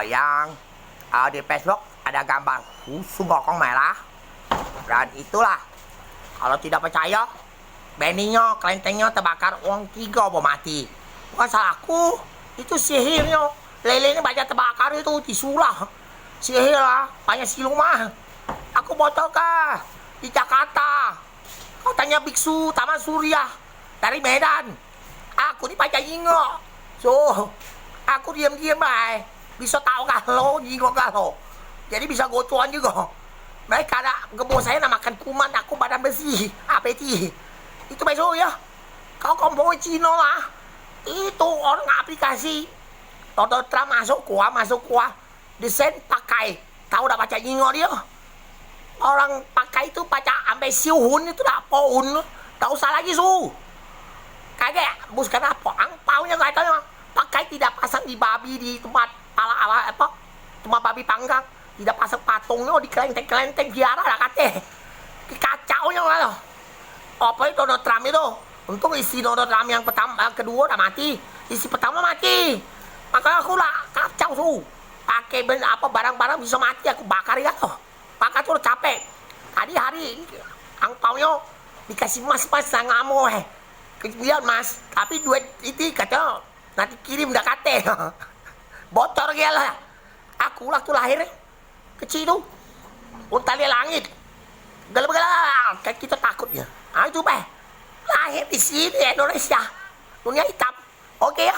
Yang di Facebook ada gambar susu bokong merah. Dan itulah, kalau tidak percaya, benihnya, kelentengnya terbakar, uang 3 mati. Bukan salahku, itu sihirnya. Lelenya banyak terbakar itu disulah. Sihir lah, banyak siluman. Aku bocor kah di Jakarta. Katanya biksu Taman Surya dari Medan. Aku ini baca ingo. So, aku diam-diam baik. Bisa tahu kah lo, ingo kah lo. Jadi bisa gocuan juga. Mereka ada gembok saya namakan kuman, aku badan besi. APT. Itu besok ya. Kau kompong Cina lah. Itu orang aplikasi. Donald Trump masuk kuah. Desain pakai. Tahu udah baca ingo dia. Orang pakai itu baca sampai siuhun itu dah pohon. Tak usah lagi su. Kayak buskan apa? Angpaunya katanya pakai tidak pasang di babi di tempat tempat babi panggang. Tidak pasang patungnya di kelenteng biara lah katanya. Kacaunya lah. Apa itu Donald Trump itu? Untung isi Donald Trump yang kedua udah mati. Isi pertama mati. Makanya aku lah kacau su. Pakai barang-barang bisa mati aku bakar ya loh. Bakar tuh capek. Tadi hari angpaunya dikasih mas-mas sangamu kemudian mas, tapi duit itu katanya nanti kirim dah kate. Bocor ya lah. Aku lah tuh lahir kecil tuh. Untali langit. Gelap-gelap kayak kita takutnya. Ah itu lahir di sini Indonesia. Dunia hitam. Oke ya.